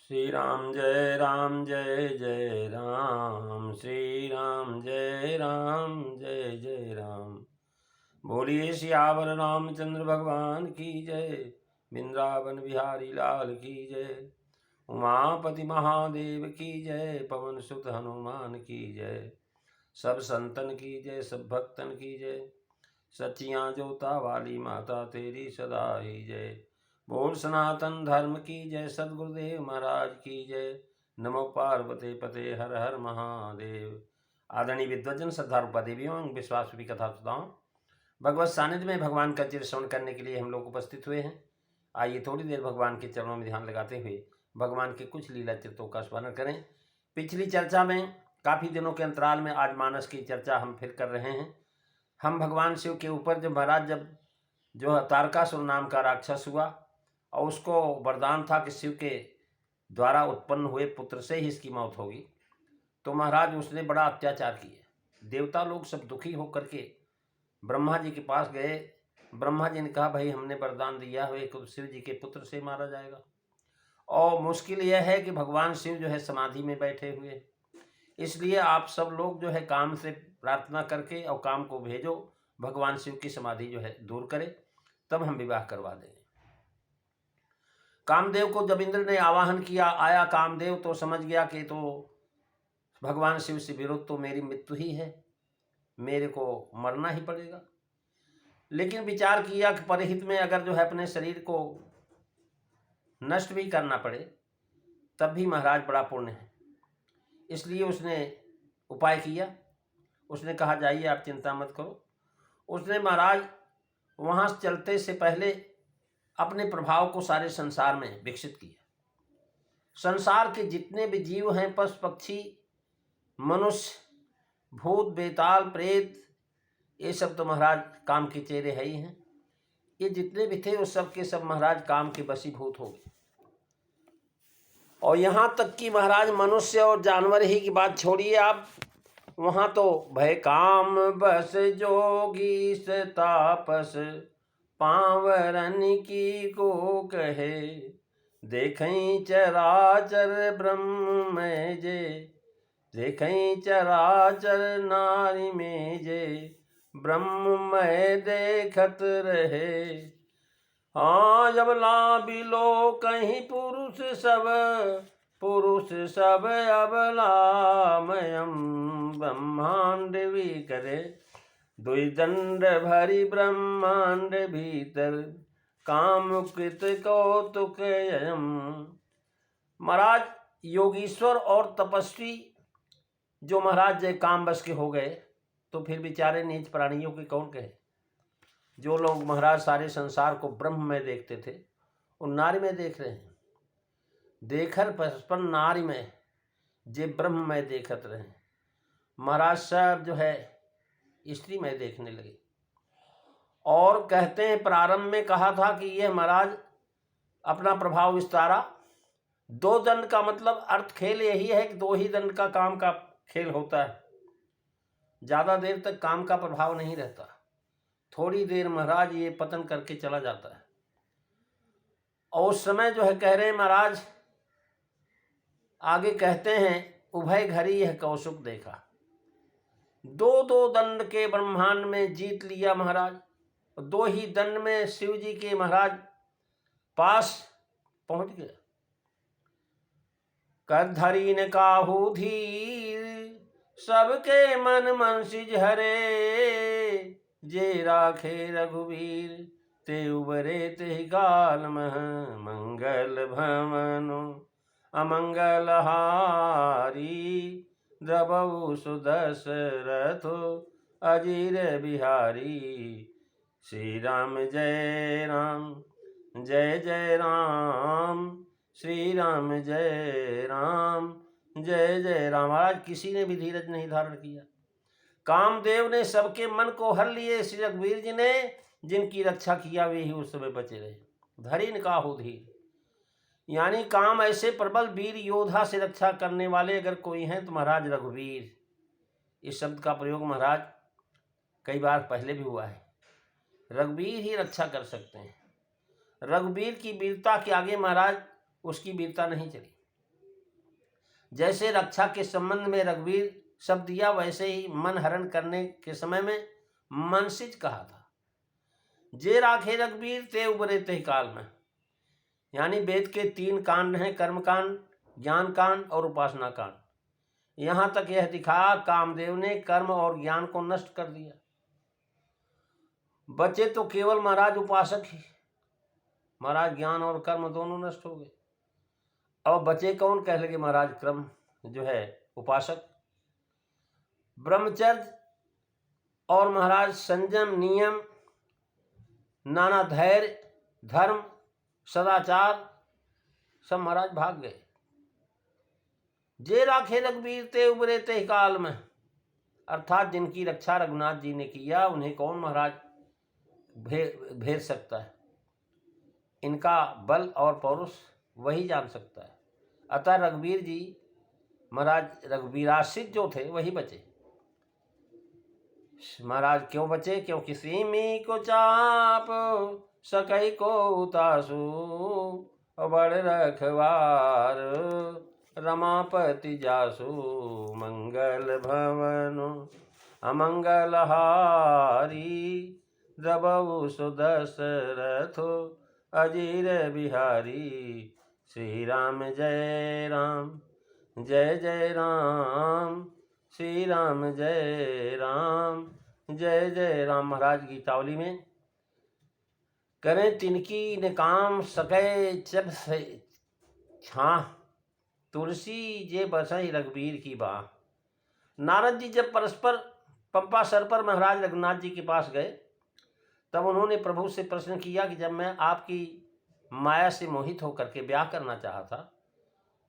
श्री राम जय जय राम, श्री राम जय जय राम। बोलिए सियावर रामचंद्र भगवान की जय, वृंदावन बिहारी लाल की जय, उमापति महादेव की जय, पवन सुत हनुमान की जय। सब संतन की जय, सब भक्तन की जय, सच्चियाँ जोता वाली माता तेरी सदा ही जय। बोल सनातन धर्म की जय, सदगुरुदेव महाराज की जय। नमो पार्वती पते हर हर महादेव। आदरणीय विद्वजन श्रद्धारूपा देवियों विश्वास भी कथा सुधाओं, भगवत सानिध्य में भगवान का चिर श्रवण करने के लिए हम लोग उपस्थित हुए हैं। आइए थोड़ी देर भगवान के चरणों में ध्यान लगाते हुए भगवान के कुछ लीला चित्रों का स्मरण करें। पिछली चर्चा में काफ़ी दिनों के अंतराल में आज मानस की चर्चा हम फिर कर रहे हैं। हम भगवान शिव के ऊपर जब महाराज जो तारकासुर नाम का राक्षस हुआ और उसको वरदान था कि शिव के द्वारा उत्पन्न हुए पुत्र से ही इसकी मौत होगी, तो महाराज उसने बड़ा अत्याचार किया। देवता लोग सब दुखी होकर के ब्रह्मा जी के पास गए। ब्रह्मा जी ने कहा भाई हमने वरदान दिया है तो शिव जी के पुत्र से मारा जाएगा, और मुश्किल यह है कि भगवान शिव जो है समाधि में बैठे हुए, इसलिए आप सब लोग जो है काम से प्रार्थना करके और काम को भेजो, भगवान शिव की समाधि जो है दूर करे, तब हम विवाह करवा देंगे। कामदेव को जब इंद्र ने आवाहन किया, आया कामदेव तो समझ गया कि तो भगवान शिव से विरुद्ध तो मेरी मृत्यु ही है, मेरे को मरना ही पड़ेगा। लेकिन विचार किया कि परहित में अगर जो है अपने शरीर को नष्ट भी करना पड़े तब भी महाराज बड़ा पुण्य है, इसलिए उसने उपाय किया। उसने कहा जाइए आप चिंता मत करो। उसने महाराज वहाँ चलते से पहले अपने प्रभाव को सारे संसार में विकसित किया। संसार के जितने भी जीव हैं, पशु पक्षी मनुष्य भूत बेताल प्रेत, ये सब तो महाराज काम के चेहरे है ही हैं। ये जितने भी थे वो सब के सब महाराज काम के वशीभूत हो गए। और यहाँ तक कि महाराज मनुष्य और जानवर ही की बात छोड़िए आप, वहाँ तो भय काम बस जोगी से तापस, पावरन की को कहे, देखें चराचर ब्रह्म में जे, देखें चराचर नारी में जे, ब्रह्म में देखत रहे। हाँ जब ला बिलो कहीं पुरुष सब अबलामयम, ब्रह्मांड भी करे दुई दंड भरी ब्रह्मांड भीतर, काम कृत कौतुक यम। महाराज योगीश्वर और तपस्वी जो महाराज जय काम बस के हो गए, तो फिर बेचारे नीच प्राणियों के कौन कहे। जो लोग महाराज सारे संसार को ब्रह्म में देखते थे वो नारी में देख रहे हैं। देखर परस्पर नारी में जे ब्रह्म में देखत रहे, महाराज साहब जो है स्त्री में देखने लगे। और कहते हैं प्रारंभ में कहा था कि यह महाराज अपना प्रभाव विस्तारा। दो दंड का मतलब अर्थ खेल यही है कि दो ही दंड का काम का खेल होता है, ज़्यादा देर तक काम का प्रभाव नहीं रहता, थोड़ी देर महाराज ये पतन करके चला जाता है। और उस समय जो है कह रहे हैं महाराज, आगे कहते हैं उभय घड़ी यह कौशुक देखा, दो दो दंड के ब्रह्मांड में जीत लिया महाराज। दो ही दंड में शिव जी के महाराज पास पहुंच गया। कधरी ने काहू धीर, सबके मन मनसिज हरे, जे राखे रघुवीर, ते उबरे ते गाल मह, मंगल भवनो अमंगल हारी, द्रबहु सुदशरथो अजीर बिहारी। श्री राम जय राम, श्री राम जय राम। महाराज किसी ने भी धीरज नहीं धारण किया। कामदेव ने सबके मन को हर लिए। श्री रघुवीर जी ने जिनकी रक्षा किया वे ही उस समय बचे रहे। धरिन काहू धीर, यानी काम ऐसे प्रबल वीर योद्धा से रक्षा करने वाले अगर कोई हैं तो महाराज रघुवीर। इस शब्द का प्रयोग महाराज कई बार पहले भी हुआ है। रघुवीर ही रक्षा कर सकते हैं। रघुवीर की वीरता के आगे महाराज उसकी वीरता नहीं चली। जैसे रक्षा के संबंध में रघुवीर शब्द दिया, वैसे ही मन हरण करने के समय में मनसिज कहा था। जे राखे रघुवीर ते उबरे ते काल में, यानी वेद के 3 कांड हैं, कर्म कांड, ज्ञान कांड और उपासना कांड। यहां तक यह दिखा कामदेव ने कर्म और ज्ञान को नष्ट कर दिया। बचे तो केवल महाराज उपासक ही। महाराज ज्ञान और कर्म दोनों नष्ट हो गए। अब बचे कौन? कह लगे महाराज क्रम जो है उपासक। ब्रह्मचर्य और महाराज संयम, नियम, नाना धैर्य, धर्म, सदाचार सब महाराज भाग गए। जे राखे रघुवीर ते उबरे ते काल में, अर्थात जिनकी रक्षा रघुनाथ जी ने किया, उन्हें कौन महाराज भेद सकता है? इनका बल और पौरुष वही जान सकता है। अतः रघुवीर जी महाराज रघुवीराश्रित जो थे वही बचे। महाराज क्यों बचे? क्योंकि सीमी को चाप सकई को उतासु, बड़ रखवार रमापति जासु, मंगल भवन अमंगल हारी, द्रबहु सुदशरथ अजीर बिहारी। श्री राम जय राम, जय जय राम, श्री राम जय राम, जय जय राम। महाराज गीतावली में करें तिनकी ने काम सके जब से छां, तुलसी जे बसई रघुवीर की बाह। नारद जी जब परस्पर पंपा सर पर महाराज रघुनाथ जी के पास गए, तब उन्होंने प्रभु से प्रश्न किया कि जब मैं आपकी माया से मोहित होकर के ब्याह करना चाहा था,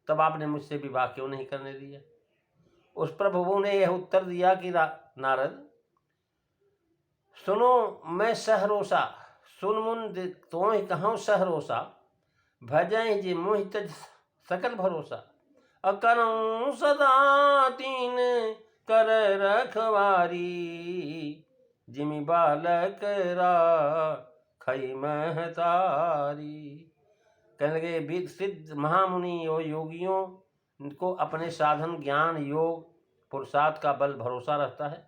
तब आपने मुझसे विवाह क्यों नहीं करने दिया? उस पर प्रभु ने यह उत्तर दिया कि नारद सुनो मैं सहरोसा, सुन मुन तो कहूँ सहरोसा, भजय जे मोहित सकल भरोसा, अकरऊँ सदा तीन कर रखवारी, जिमि बालक राखई महतारी। कहने लगे विद सिद्ध महामुनि और योगियों को अपने साधन ज्ञान योग पुरुषार्थ का बल भरोसा रहता है।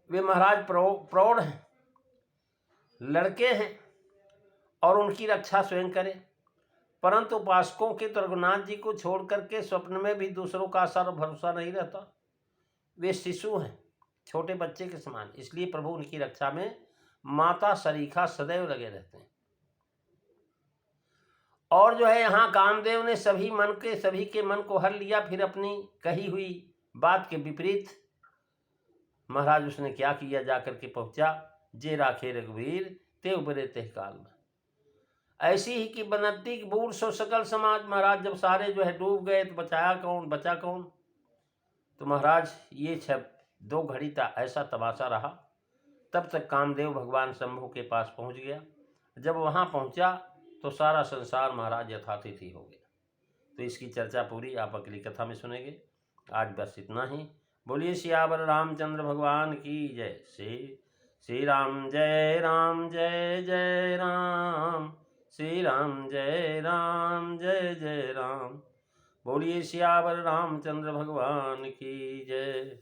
वे महाराज प्रौढ़ हैं, लड़के हैं और उनकी रक्षा स्वयं करें, परंतु उपासकों के तो रघुनाथ जी को छोड़ करके स्वप्न में भी दूसरों का आशा और भरोसा नहीं रहता। वे शिशु हैं, छोटे बच्चे के समान, इसलिए प्रभु उनकी रक्षा में माता सरीखा सदैव लगे रहते हैं। और जो है यहाँ कामदेव ने सभी के मन को हर लिया। फिर अपनी कही हुई बात के विपरीत महाराज उसने क्या किया? जाकर के पहुंचा जे राखे रघुवीर ते उबरे ते काल में। ऐसी ही कि बनती बूढ़ सो सकल समाज। महाराज जब सारे जो है डूब गए तो बचाया कौन, बचा कौन? तो महाराज ये 2 घड़ी था ऐसा तमाशा रहा। तब तक कामदेव भगवान शंभु के पास पहुंच गया। जब वहां पहुंचा तो सारा संसार महाराज यथातिथि हो गया। तो इसकी चर्चा पूरी आप अगली कथा में सुनेंगे। आज बस इतना ही। बोलिए सियावर रामचंद्र भगवान की जय। श्री राम जय राम, जय जय राम, श्री राम जय राम, जय जय राम। बोलिए सियावर रामचंद्र भगवान की जय।